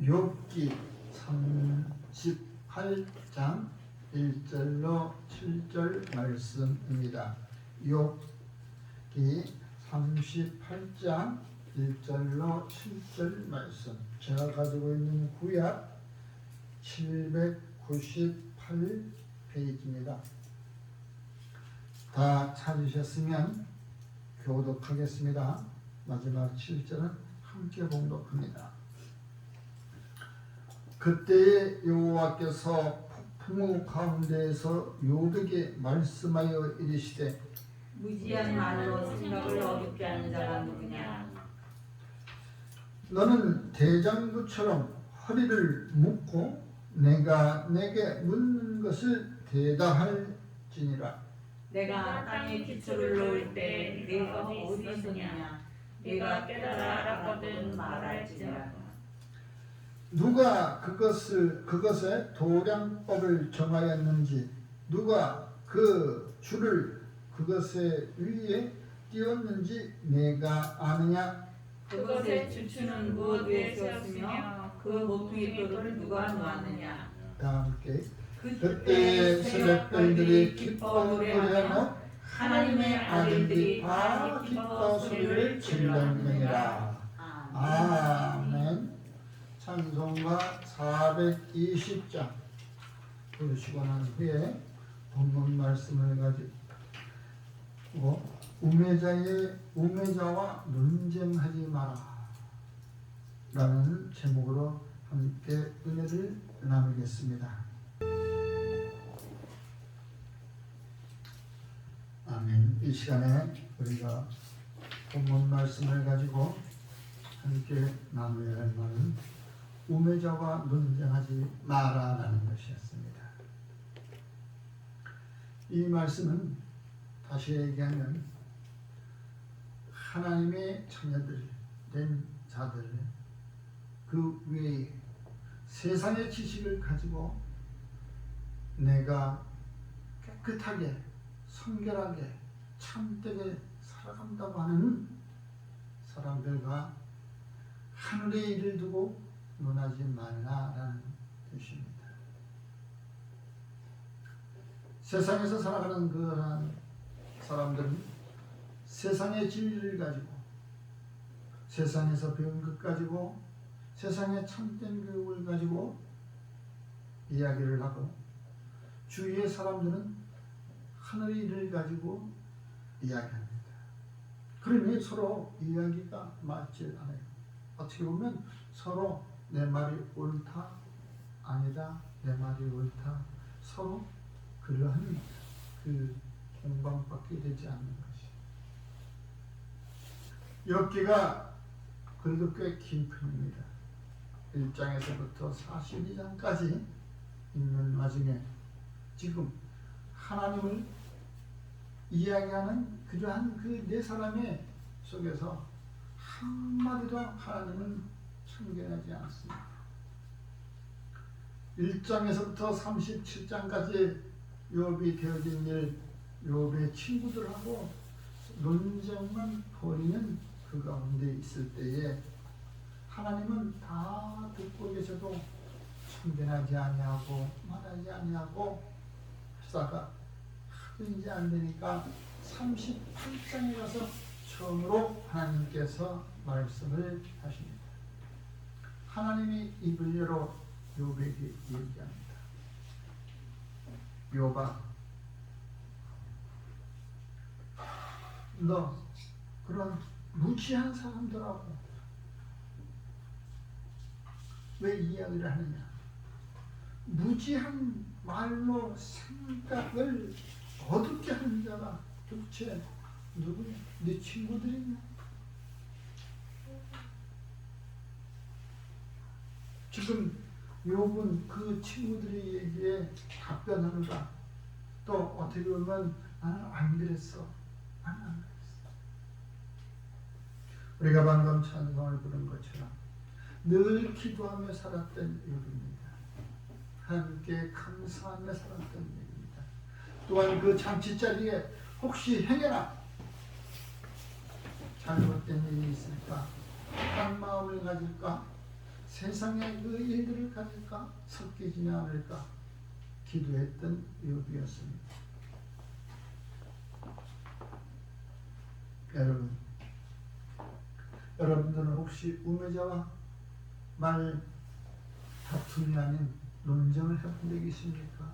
욥기 38장 1절로 7절 말씀입니다. 욥기 38장 1절로 7절 말씀. 제가 가지고 있는 구약 798페이지입니다. 다 찾으셨으면 교독하겠습니다. 마지막 7절은 함께 봉독합니다. 그때에 여호와께서 폭풍우 가운데에서 욥에게 말씀하여 이르시되 무지한 말로 생각을 어둡게 하는 자가 누구냐. 너는 대장부처럼 허리를 묶고 내가 내게 묻는 것을 대답할지니라. 내가 땅에 기초를 놓을 때 네가 어디 있느냐. 네가 깨달아 알았거든 말할지니라. 누가 그것의 도량법을 정하였는지, 누가 그 줄을 그것의 위에 띄웠는지 내가 아느냐. 그것의 주추는 무엇 위에 세웠으며 그 모퉁이 돌을 누가 놓았느냐. 다 함께. 그때 새벽별들이 기뻐 노래하며 하나님의 아들들이 다 기뻐 소리를 질렀느니라. 아멘. 찬송가 420장 부르시고 난 후에 본문 말씀을 가지고 우매자와 논쟁하지 마라 라는 제목으로 함께 은혜를 나누겠습니다. 아멘. 이 시간에 우리가 본문 말씀을 가지고 함께 나누어야 할 말은 우매자와 논쟁하지 마라라는 것이었습니다. 이 말씀은 다시 얘기하면 하나님의 자녀들 된 자들 그 외에 세상의 지식을 가지고 내가 깨끗하게 성결하게 참되게 살아간다고 하는 사람들과 하늘의 일을 두고 논하지 말라라는 뜻입니다. 세상에서 살아가는 그러한 사람들은 세상의 진리를 가지고 세상에서 배운 것 가지고 세상의 참된 교육을 가지고 이야기를 하고, 주위의 사람들은 하늘의 일을 가지고 이야기합니다. 그러니 서로 이야기가 맞지 않아요. 어떻게 보면 서로 내 말이 옳다, 아니다, 내 말이 옳다, 서로 그러한 그 공방밖에 되지 않는 것이. 욥기가 그래도 꽤 긴 편입니다. 1장에서부터 42장까지 있는 와중에 지금 하나님을 이야기하는 그러한 그 네 사람의 속에서 한마디도 하나님은 참견하지 않습니다. 1장에서부터 37장까지 욥이 되어진 일, 욥의 친구들하고 논쟁만 벌이는 그 가운데 있을 때에 하나님은 다 듣고 계셔도 참견하지 아니하고 말하지 아니하고 하다가 이제 안 되니까 38장에 가서 처음으로 하나님께서 말씀을 하십니다. 하나님이 입을 열어 욥에게 얘기합니다. 욥아, 너 그런 무지한 사람들하고 왜 이야기를 하느냐? 무지한 말로 생각을 어둡게 하는 자가 도대체 누구냐? 네 친구들이냐? 지금 욥은 그 친구들의 얘기에 답변하는가? 또 어떻게 보면 나는 안 그랬어. 나는 안 그랬어. 우리가 방금 찬송을 부른 것처럼 늘 기도하며 살았던 욥입니다. 함께 감사하며 살았던 욥입니다. 또한 그 잔치자리에 혹시 행여나 잘못된 일이 있을까? 한 마음을 가질까? 세상의 그 일들을 가질까 섞이지 않을까 기도했던 욥이었습니다. 여러분들은 혹시 우매자와 말 다툼이 아닌 논쟁을 해본 적이 있습니까?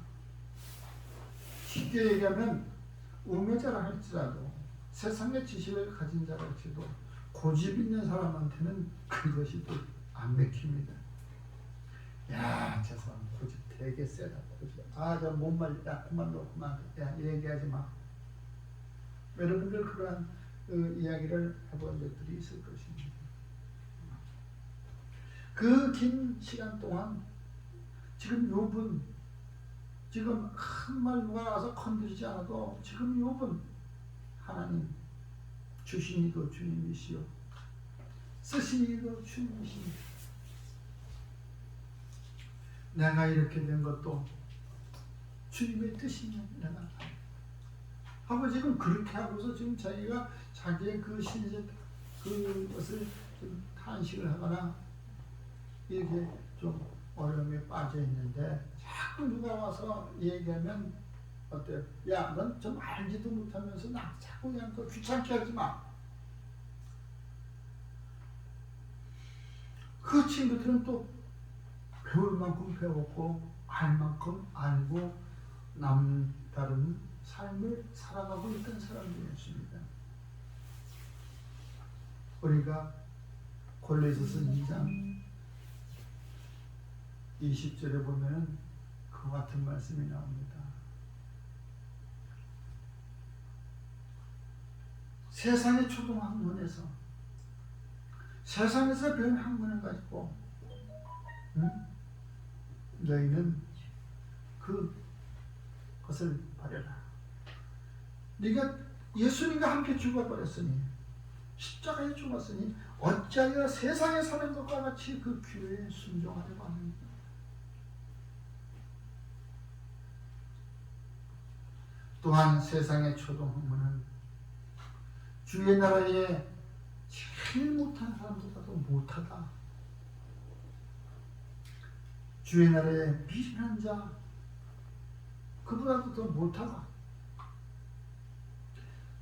쉽게 얘기하면 우매자라 할지라도 세상의 지식을 가진 자라 할지도 고집 있는 사람한테는 그것이 또 안 맥힙니다. 야, 저 사람 고집 되게 세다. 고집. 아, 저 못말, 야, 그만 둬, 그만. 야, 얘기하지 마. 여러분들 그러한 이야기를 해본 적들이 있을 것입니다. 그 긴 시간 동안 지금 욥은 지금 한 말 누가 와서 건드리지 않아도 지금 욥은 하나님 주신이도 주님이시요 쓰시니도 주님이십니다. 내가 이렇게 된 것도 주님의 뜻이냐 내가 하고 지금 그렇게 하고서 지금 자기가 자기의 그 신세 그것을 좀 탄식을 하거나 이렇게 좀 어려움에 빠져 있는데 자꾸 누가 와서 얘기하면 어때요? 야, 넌 좀 알지도 못하면서 나 자꾸 그냥 또 귀찮게 하지 마. 그 친구들은 또 배울 만큼 배웠고 알 만큼 알고 남다른 삶을 살아가고 있던 사람들이었습니다. 우리가 골로새서 2장 20절에 보면 그 같은 말씀이 나옵니다. 세상의 초등 학문에서 세상에서 배운 학문을 가지고 너희는 그것을 버려라. 네가 예수님과 함께 죽어버렸으니 십자가에 죽었으니 어찌하여 세상에 사는 것과 같이 그 규례에 순종하려고 하느냐. 또한 세상의 초등학문은 주의 나라에 제일 못한 사람보다도 못하다. 주의 나라에 미련한 자 그보다도 더 못하다.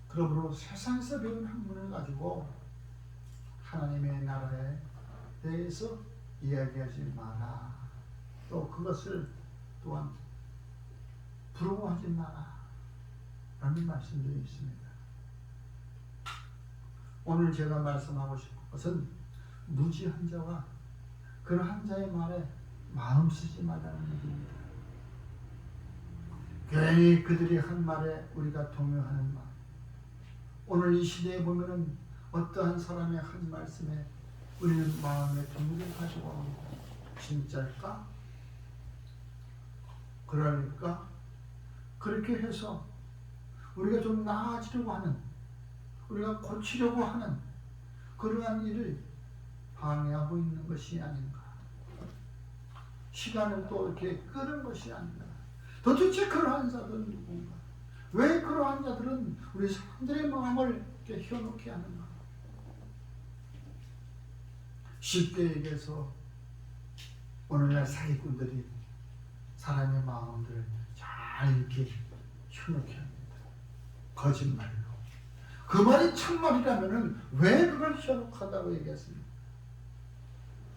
그러므로 세상에서 배운 학문을 가지고 하나님의 나라에 대해서 이야기하지 마라. 또 그것을 또한 부러워하지 마라. 라는 말씀들이 있습니다. 오늘 제가 말씀하고 싶은 것은 무지한 자와 그러한 자의 말에 마음 쓰지 말라는 얘기입니다. 괜히 그들이 한 말에 우리가 동요하는 말. 오늘 이 시대에 보면은 어떠한 사람의 한 말씀에 우리는 마음의 동요를 가지고 옵니다. 진짜일까? 그럴까? 그렇게 해서 우리가 좀 나아지려고 하는, 우리가 고치려고 하는 그러한 일을 방해하고 있는 것이 아닌가. 시간을 또 이렇게 끄는 것이 아닌가. 도대체 그러한 자들은 누군가? 왜 그러한 자들은 우리 사람들의 마음을 이렇게 혀놓게 하는가? 쉽게 얘기해서 오늘날 사기꾼들이 사람의 마음들을 잘 이렇게 혀놓게 합니다. 거짓말로. 그 말이 참말이라면 왜 그걸 혀놓하다고 얘기했습니까?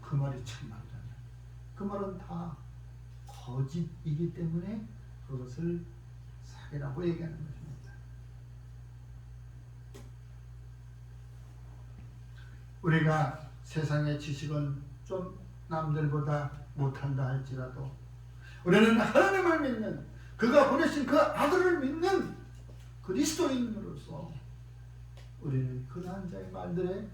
그 말이 참말이라면 그 말은 다 거짓이기 때문에 그것을 사기라고 얘기하는 것입니다. 우리가 세상의 지식은 좀 남들보다 못한다 할지라도 우리는 하나님을 믿는, 그가 보내신 그 아들을 믿는 그리스도인으로서 우리는 그러한 자의 말들에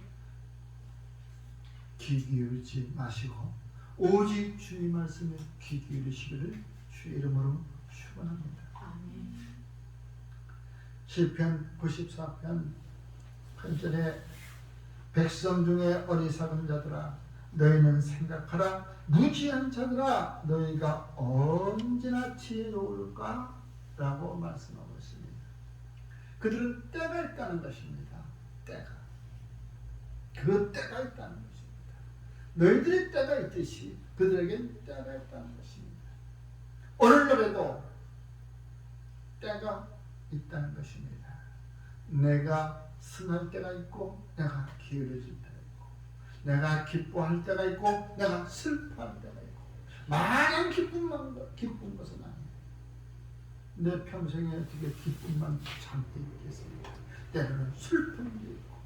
귀 기울이지 마시고 오직 주의 말씀에 귀 기울이시기를 주의 이름으로 축원합니다. 시편 94편 8절에 백성 중에 어리석은 자들아 너희는 생각하라. 무지한 자들아 너희가 언제나 지혜로울까? 라고 말씀하고 있습니다. 그들은 때가 있다는 것입니다. 때가. 그 때가 있다는 것입니다. 너희들의 때가 있듯이 그들에겐 때가 있다는 것입니다. 오늘날에도 때가 있다는 것입니다. 내가 승할 때가 있고 내가 기울어질 때가 있고, 내가 기뻐할 때가 있고 내가 슬퍼할 때가 있고, 마냥 기쁜 것은 아니에요. 내 평생에 어떻게 기쁨만 잠깐 있겠습니까? 때로는 슬픔도 있고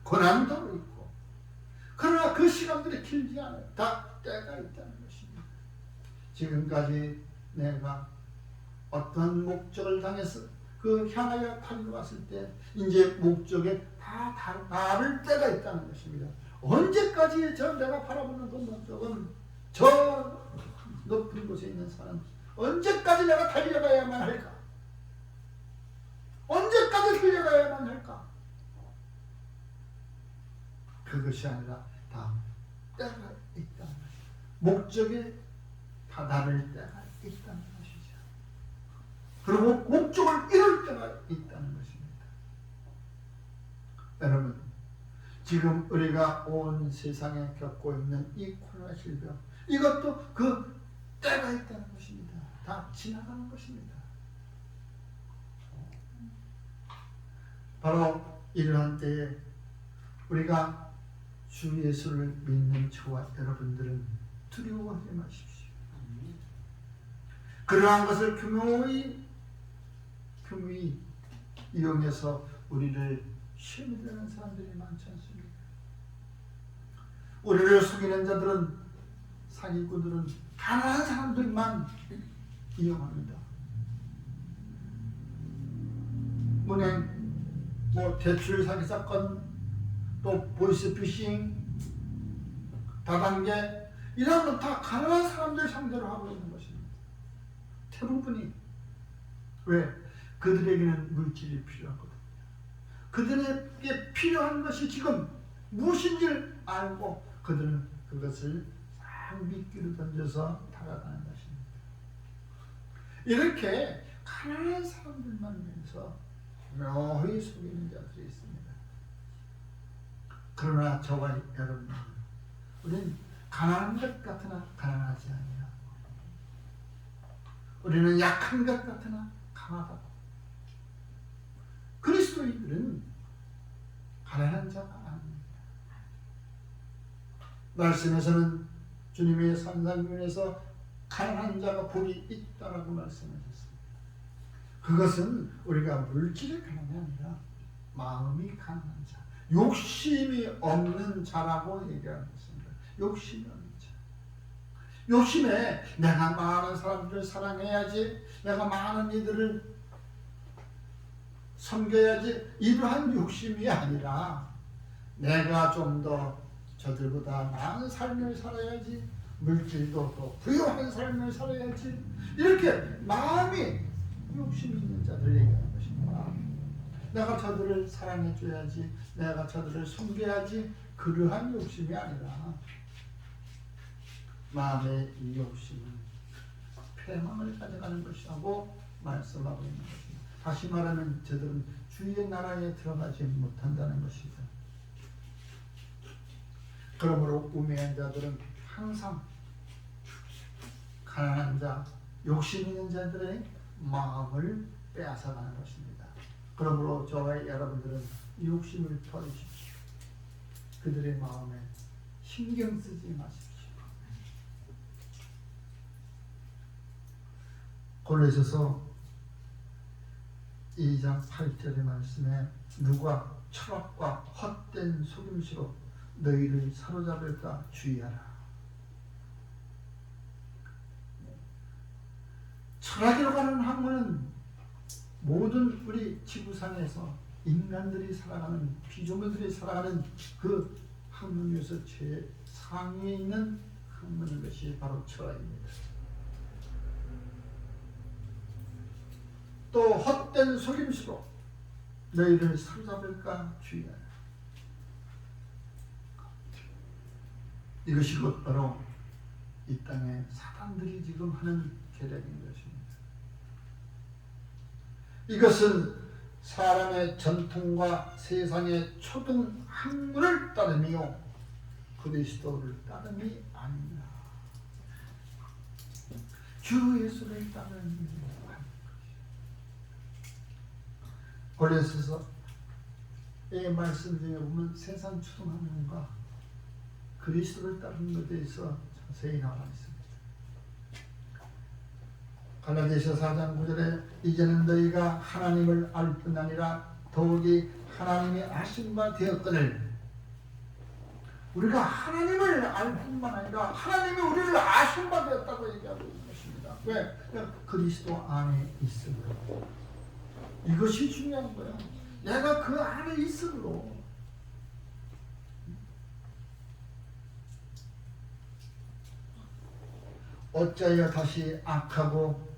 고난도 있고, 그러나 그 시간들이 길지 않아요. 다 때가 있다는 것입니다. 지금까지 내가 어떤 목적을 당해서 그 향하여 달려왔을 때 이제 목적에 다 다를 때가 있다는 것입니다. 언제까지 내가 바라보는 그 목적은 저 높은 곳에 있는 산은 언제까지 내가 달려가야만 할까? 언제까지 달려가야만 할까? 그것이 아니라 다 때가 있다는 것입니다. 목적에 다다를 때가 있다는 것이죠. 그리고 목적을 이룰 때가 있다는 것입니다. 여러분, 지금 우리가 온 세상에 겪고 있는 이 코로나 질병, 이것도 그 때가 있다는 것입니다. 다 지나가는 것입니다. 바로 이러한 때에 우리가 주 예수를 믿는 저와 여러분들은 두려워하지 마십시오. 그러한 것을 교묘히 이용해서 우리를 시험하는 사람들이 많지 않습니까? 우리를 속이는 자들은, 사기꾼들은 가난한 사람들만 이용합니다. 은행, 대출 사기 사건, 또 보이스피싱, 다단계, 이런 건 다 가난한 사람들 상대로 하고 있는 것입니다. 대부분이. 왜? 그들에게는 물질이 필요하거든요. 그들에게 필요한 것이 지금 무엇인지를 알고 그들은 그것을 싹 미끼로 던져서 다가가는 것입니다. 이렇게 가난한 사람들만 위해서 묘히 속이는 자들이 있습니다. 그러나 저와 여러분, 우리는 가난한 것 같으나 가난하지 아니라, 우리는 약한 것 같으나 강하다. 그리스도인들은 가난한 자가 아닙니다. 말씀에서는 주님의 산상균에서 가난한 자가 복이 있다라고 말씀하셨습니다. 그것은 우리가 물질의 가난이 아니라 마음이 가난한 자, 욕심이 없는 자라고 얘기하는 것입니다. 욕심이 없는 자. 욕심에 내가 많은 사람들을 사랑해야지, 내가 많은 이들을 섬겨야지, 이러한 욕심이 아니라 내가 좀 더 저들보다 나은 삶을 살아야지, 물질도 더 부유한 삶을 살아야지, 이렇게 마음이 욕심이 있는 자들 얘기하는 것입니다. 내가 저들을 사랑해줘야지, 내가 저들을 섬겨야지, 그러한 욕심이 아니라 마음의 이 욕심은 패망을 가져가는 것이라고 말씀하고 있는 것입니다. 다시 말하면 저들은 주의 나라에 들어가지 못한다는 것이죠. 그러므로 우매한 자들은 항상 가난한 자, 욕심 있는 자들의 마음을 빼앗아가는 것입니다. 그러므로 저와 여러분들은 욕심을 버리십시오. 그들의 마음에 신경 쓰지 마십시오. 골로새서 2장 8절의 말씀에 누가 철학과 헛된 속임수로 너희를 사로잡을까 주의하라. 철학으로 가는 학문은 모든 우리 지구상에서 인간들이 살아가는, 피조물들이 살아가는 그 학문 중에서 제일 상위에 있는 학문인 것이 바로 철학입니다. 또 헛된 속임수로 너희를 사로잡을까 주의하라. 이것이 곧 바로 이 땅에 사단들이 지금 하는 계략인 것입니다. 이것은 사람의 전통과 세상의 초등 학문을 따르며 그리스도를 따름이 아니라 주 예수를 따르는 고린도서의 말씀 중에 보면 세상 추종하는과 그리스도를 따르는 것에 대해서 자세히 나와 있습니다. 갈라디아서 4장 9절에 이제는 너희가 하나님을 알 뿐 아니라 더욱이 하나님의 아신 바 되었거늘. 우리가 하나님을 알 뿐만 아니라 하나님이 우리를 아신 바 되었다고 얘기하고 있는 것입니다. 왜? 그리스도 안에 있으므로. 이것이 중요한 거야. 내가 그 안에 있으므로. 어찌하여 다시 악하고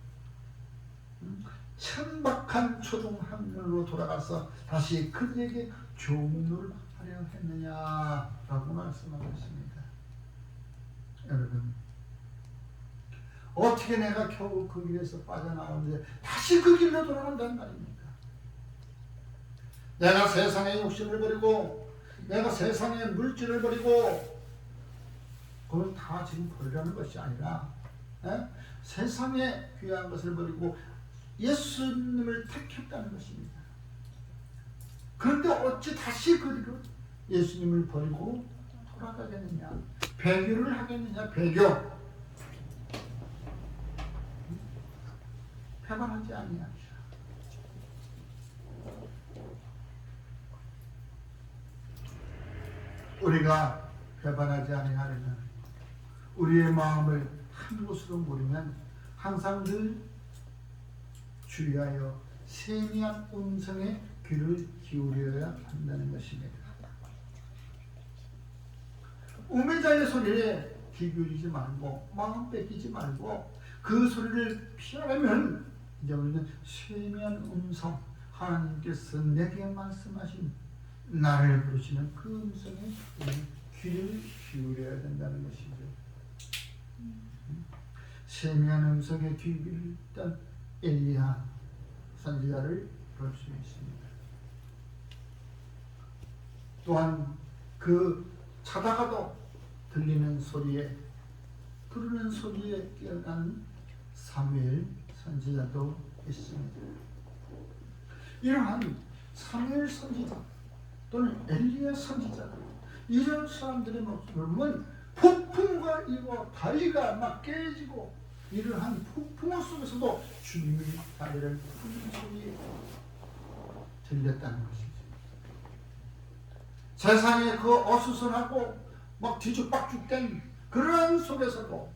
천박한 초중 학문으로 돌아가서 다시 그들에게 종로를 하려 했느냐라고 말씀하고 있습니다. 여러분, 어떻게 내가 겨우 그 길에서 빠져나오는데 다시 그 길로 돌아간다는 말입니까? 내가 세상의 욕심을 버리고 내가 세상의 물질을 버리고 그걸 다 지금 버리라는 것이 아니라 세상에 귀한 것을 버리고 예수님을 택했다는 것입니다. 그런데 어찌 다시 그리로 예수님을 버리고 돌아가겠느냐? 배교를 하겠느냐? 배교. 배반하지 아니하리라. 우리가 배반하지 아니하려면 우리의 마음을 한 곳으로 모으면 항상 늘 주의하여 세미한 음성에 귀를 기울여야 한다는 것입니다. 우매자의 소리에 귀 기울이지 말고 마음 뺏기지 말고 그 소리를 피하려면 이제 우리는 세미한 음성, 하나님께서 내게 말씀하신 나를 부르시는 그 음성에 귀를 기울여야 된다는 것이죠. 세미한 음성에 귀 기울였던 엘리야 선지자를 볼 수 있습니다. 또한 그 자다가도 들리는 소리에 부르는 소리에 깨어난 사무엘 선지자도 있습니다. 이러한 사무엘 선지자 또는 엘리야 선지자 이런 사람들의 모습은 폭풍과 이거 다리가 막 깨지고 이러한 폭풍 속에서도 주님이 다리를 푸는 소리 들렸다는 것이죠. 세상에 그 어수선하고 막 뒤죽박죽된 그런 속에서도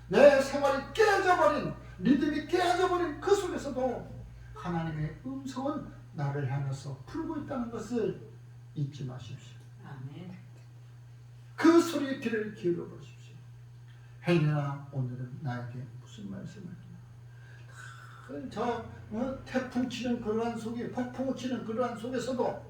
내 생활이 깨져버린 리듬이 깨져버린 그 속에서도 하나님의 음성은 나를 향해서 풀고 있다는 것을 잊지 마십시오. 아멘. 그 소리에 귀를 기울여 보십시오. 헬리나 오늘은 나에게 무슨 말씀을 하나? 저 태풍 치는 그러한 속에 폭풍 치는 그러한 속에서도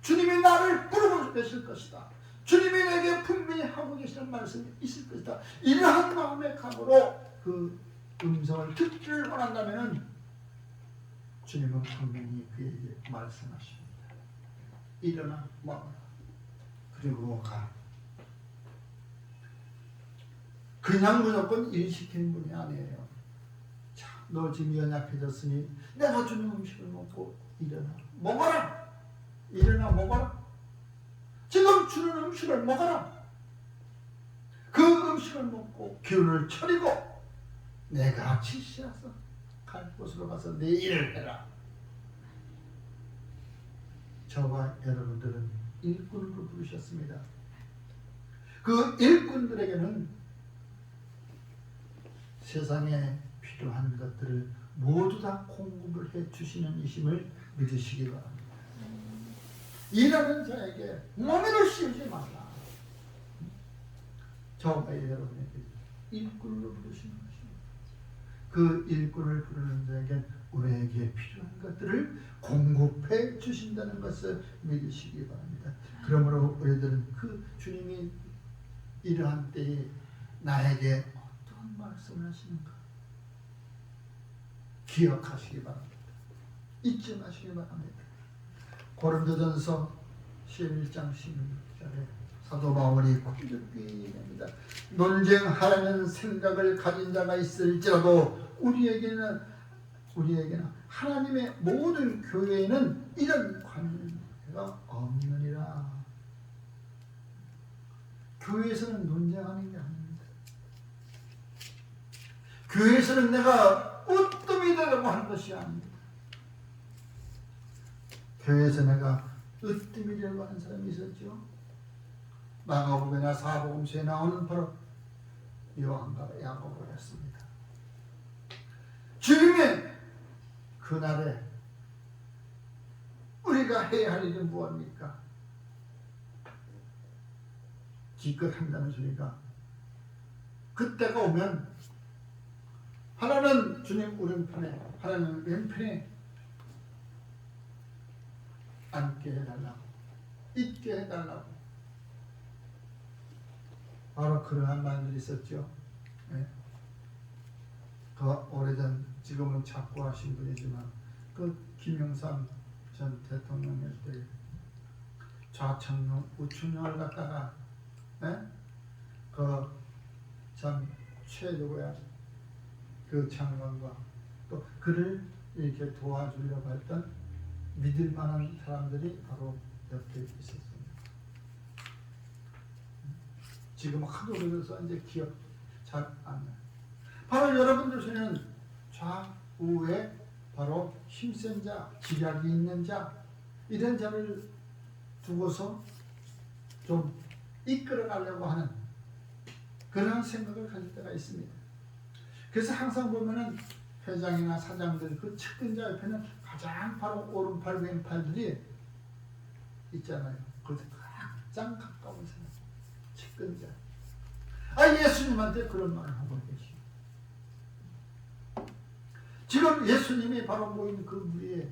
주님이 나를 부르고 계실 것이다. 주님이 내게 분명히 하고 계시는 말씀이 있을 것이다. 이러한 마음의 각오로 그 음성을 듣기를 원한다면 주님은 분명히 그에게 말씀하십니다. 일어나 먹어라. 그리고 가. 그냥 무조건 일시키는 분이 아니에요. 자, 너 지금 연약해졌으니 내가 주는 음식을 먹고 일어나 먹어라. 일어나 먹어라. 지금 주는 음식을 먹어라. 그 음식을 먹고 기운을 차리고 내가 지시해서 갈 곳으로 가서 내 일을 해라. 저와 여러분들은 일꾼으로 부르셨습니다. 그 일꾼들에게는 세상에 필요한 것들을 모두 다 공급을 해 주시는 이심을 믿으시기 바랍니다. 일하는 자에게 몸을 씌우지 말라. 저와 여러분에게 일꾼으로 부르시는 것입니다. 그 일꾼을 부르는 자에게 우리에게 필요한 것들을 공급해 주신다는 것을 믿으시기 바랍니다. 그러므로 우리들은 그 주님이 이러한 때에 나에게 어떤 말씀을 하시는가 기억하시기 바랍니다. 잊지 마시기 바랍니다. 고린도전서 11장 16절에 사도 바울이 고집이 됩니다. 논쟁하려는 생각을 가진 자가 있을지라도 우리에게는 하나님의 모든 교회에는 이런 관계가 없느니라. 교회에서는 논쟁하는 게 아닙니다. 교회에서는 내가 으뜸이 되려고 하는 것이 아닙니다. 교회에서 내가 으뜸이 되려고 하는 사람이 있었죠. 마가복음이나 사복음서에 나오는 바로 요한과 야고보였습니다. 주님의 그날에 우리가 해야 할 일은 무엇입니까? 기껏 한다는 소리가 그때가 오면 하나는 주님 오른편에 하나는 왼편에 앉게 해달라고, 있게 해달라고, 바로 그러한 말들이 있었죠. 네. 그 오래전, 지금은 착고하신 분이지만 그 김영삼 전 대통령일 때 좌청룡 우청룡을 갖다가 그 참 최고야 그 장관과 또 그를 이렇게 도와주려고 했던 믿을 만한 사람들이 바로 옆에 있었습니다. 지금 하도 그래서 이제 기억 잘 안 나요. 바로 여러분들 중에는 좌우에 바로 힘센 자, 지략이 있는 자, 이런 자를 두고서 좀 이끌어 가려고 하는 그런 생각을 가질 때가 있습니다. 그래서 항상 보면은 회장이나 사장들 그 측근자 옆에는 가장 바로 오른팔 왼팔들이 있잖아요. 그것도 가장 가까운 사람, 측근자. 예수님한테 그런 말을 하고 계시죠. 지금 예수님이 바로 모인 그 무리에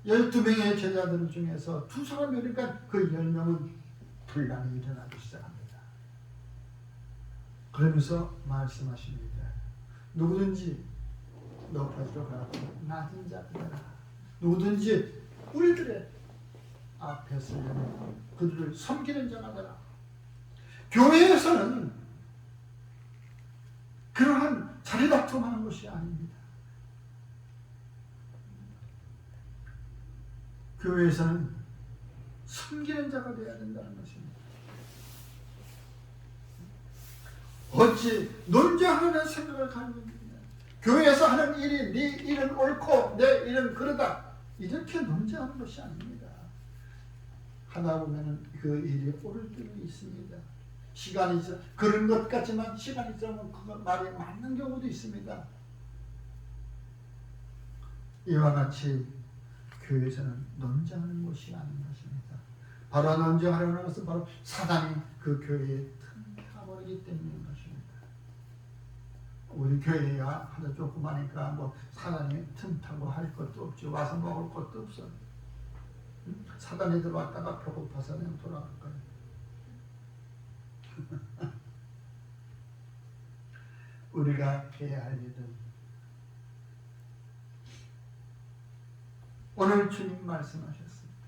12명의 제자들 중에서 두 사람이 오니까 그 10명은 분란이 일어나기 시작합니다. 그러면서 말씀하십니다. 누구든지 높아지러 가라. 낮은 자 되라. 누구든지 우리들의 앞에 서려면 그들을 섬기는 자가 되라. 교회에서는 그러한 자리다툼하는 것이 아닙니다. 교회에서는 섬기는 자가 되어야 된다는 것입니다. 어찌 논쟁하는 생각을 가지고 있느냐. 교회에서 하는 일이 네 일은 옳고 내 일은 그러다 이렇게 논쟁하는 것이 아닙니다. 하다 보면 그 일이 옳을 때도 있습니다. 시간이 있어 그런 것 같지만 시간이 지나면 그 말이 맞는 경우도 있습니다. 이와 같이 교회에서는 논쟁하는 것이 아닌 것입니다. 바로 논쟁하려는 것은 바로 사단이 그 교회에 틈타버리기 때문인 것입니다. 우리 교회가 하도 조그마니까 뭐 사단이 틈타고 할 것도 없죠. 와서 먹을 것도 없어. 사단이 들어왔다가 배고파서 그냥 돌아갈 거예요. 우리가 해야 할 일은 오늘 주님 말씀하셨습니다.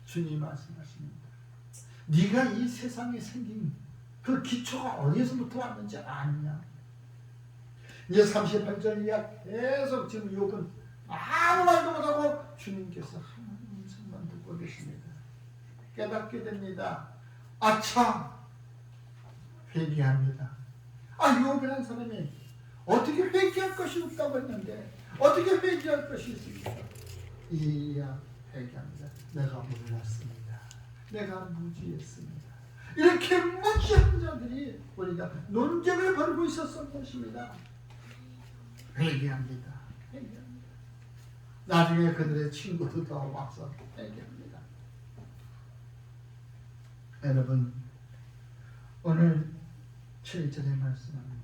주님 말씀하십니다. 네가 이 세상에 생긴 그 기초가 어디서부터 왔는지 아느냐? 이제 38절 이하 계속 지금 욥은 아무 말도 못하고 주님께서 하나님 음성만 듣고 계십니다. 깨닫게 됩니다. 아차! 회개합니다. 욥이라는 사람이 어떻게 회개할 것이 없다고 했는데 어떻게 회개할 것이 있습니까? 이야 회개합니다. 내가 몰랐습니다. 내가 무지했습니다. 이렇게 무지한 자들이 우리가 논쟁을 벌이고 있었던 것입니다. 회개합니다. 회개합니다. 나중에 그들의 친구도 더 와서 회개합니다. 여러분 오늘 7절에 말씀합니다.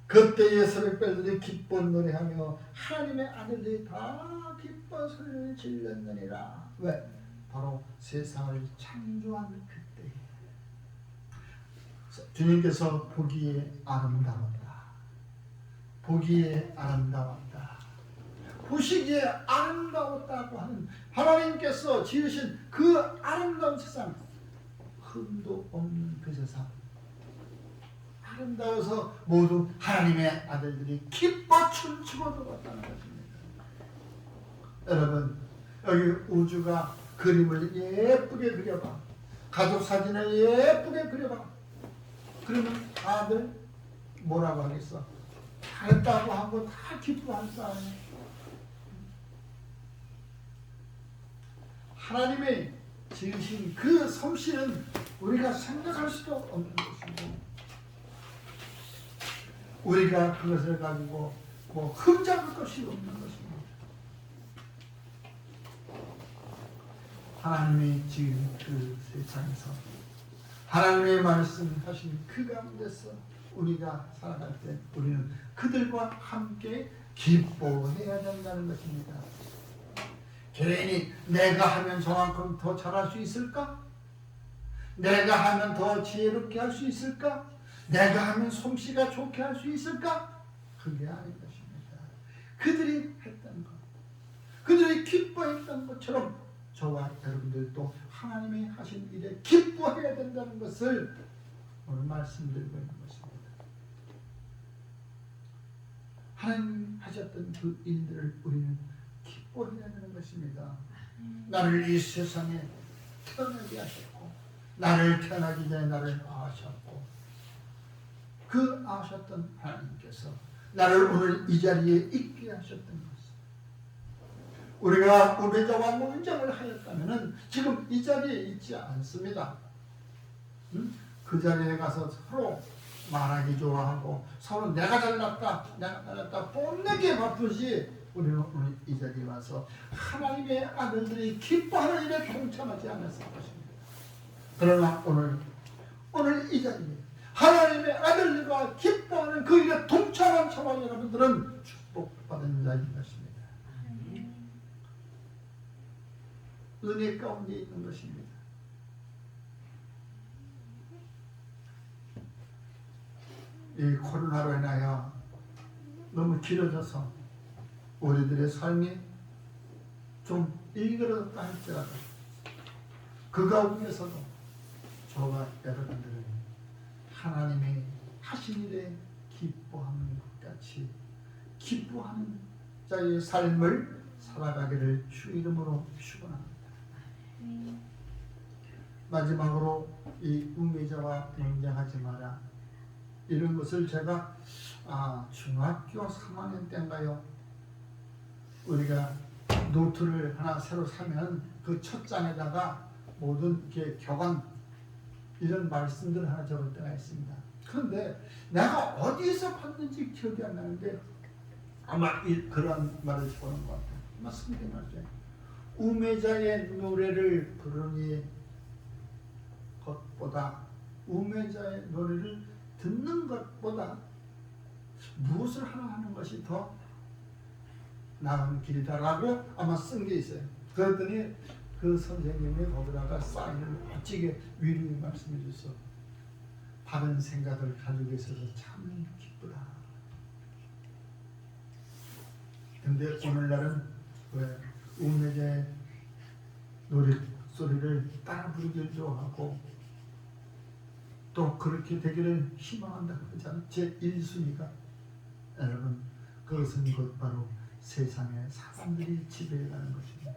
그때의 새벽별들이 기뻐 노래하며 하나님의 아들들이 다 기뻐 소리를 질렀느니라. 왜? 바로 세상을 창조한 그때 주님께서 보기에 아름다웠다. 보기에 아름다웠다. 보시기에 아름다웠다고 하는 하나님께서 지으신 그 아름다운 세상, 흠도 없는 그 세상, 아름다워서 모두 하나님의 아들들이 기뻐 춤추고 돌았다는 것입니다. 여러분, 여기 우주가 그림을 예쁘게 그려봐, 가족 사진을 예쁘게 그려봐. 그러면 다들 뭐라고 하겠어? 잘했다고 하고 다 기뻐할 사람이. 하나님의 지으신 그 솜씨는 우리가 생각할 수도 없는 것이고, 우리가 그것을 가지고 뭐 흠잡을 것이 없는 것입니다. 하나님이 지은 그 세상에서 하나님의 말씀하신 그 가운데서 우리가 살아갈 때 우리는 그들과 함께 기뻐해야 된다는 것입니다. 괜히 내가 하면 저만큼 더 잘할 수 있을까? 내가 하면 더 지혜롭게 할 수 있을까? 내가 하면 솜씨가 좋게 할 수 있을까? 그게 아닌 것입니다. 그들이 했던 것, 그들이 기뻐했던 것처럼 저와 여러분들도 하나님이 하신 일에 기뻐해야 된다는 것을 오늘 말씀드리고 있는 것입니다. 하나님 하셨던 그 일들을 우리는 기뻐해야 되는 것입니다. 나를 이 세상에 태어나게 하셨고, 나를 태어나기 전에 나를 아셨고, 그 아셨던 하나님께서 나를 오늘 이 자리에 있게 하셨던 것, 우리가 우매자와 논쟁을 하였다면 지금 이 자리에 있지 않습니다. 그 자리에 가서 서로 말하기 좋아하고 서로 내가 잘났다 내가 잘났다 뽐내기에 바쁘지, 우리는 오늘 이 자리에 와서 하나님의 아들들이 기뻐하는 일에 동참하지 않았을 것입니다. 그러나 오늘 이 자리에 하나님의 아들들과 기뻐하는 그 일에 동참한 저와 여러분들은 축복받은 자인 것입니다. 은혜 가운데 있는 것입니다. 이 코로나로 인하여 너무 길어져서 우리들의 삶이 좀 일그러졌다 할지라도 그 가운데서도 저와 여러분들은 하나님의 하신 일에 기뻐하는 것 같이 기뻐하는 자의 삶을 살아가기를 주 이름으로 축원합니다. 마지막으로 이 우매자와 논쟁하지 마라, 이런 것을 제가 중학교 3학년 때인가요, 우리가 노트를 하나 새로 사면 그 첫 장에다가 모든 이렇게 교관 이런 말씀들 하나 적을 때가 있습니다. 그런데 내가 어디서 봤는지 기억이 안 나는데 아마 그런 말을 적어놓은 것 같아요. 맞습니다. 맞아요. 우매자의 노래를 부르니 것보다, 우매자의 노래를 듣는 것보다 무엇을 하나 하는 것이 더 나은 길이다라고 아마 쓴 게 있어요. 그랬더니 그 선생님이 거기다가 사인을 멋지게 위로의 말씀해 주셔서 바른 생각을 가지고 있어서 참 기쁘다. 근데 오늘날은 왜 우매자의 노래 소리를 따라 부르기도 하고 또 그렇게 되기를 희망한다고 하잖아요. 제 1순위가 여러분, 그것은 곧 바로 세상의 사람들이 지배해가는 것입니다.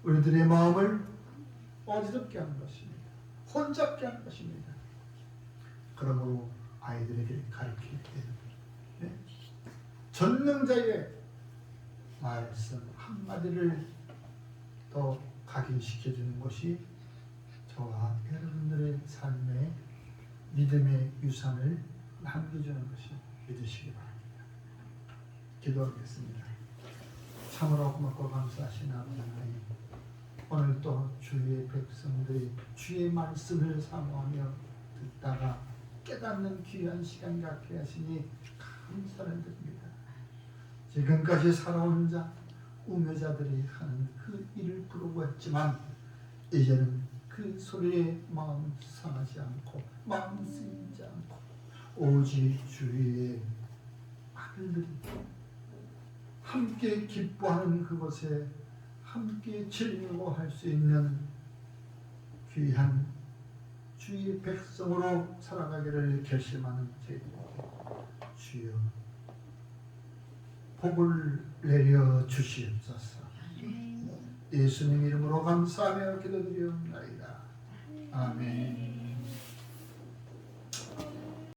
우리들의 마음을 어지럽게 하는 것입니다. 혼잡게 하는 것입니다. 그러므로 아이들에게 가르칠 때 전능자의 말씀 한마디를 더 각인시켜주는 것이 저와 여러분들의 삶의 믿음의 유산을 남겨주는 것이 믿으시기 바랍니다. 기도하겠습니다. 참으로 고맙고 감사하신 아버지 하나님, 오늘 또 주의 백성들이 주의 말씀을 사모하며 듣다가 깨닫는 귀한 시간 갖게 하시니 감사를 드립니다. 지금까지 살아온 자, 우매자들이 하는 그 일을 부르고했지만 이제는 그 소리에 마음 상하지 않고 마음 쓰이지 않고 오직 주의 아들들이 함께 기뻐하는 그곳에 함께 즐거워할 수 있는 귀한 주의 백성으로 살아가기를 결심하는 저희들에게 주여 복을 내려 주시옵소서. 예수님 이름으로 감사하며 기도드리옵나이다. 아멘.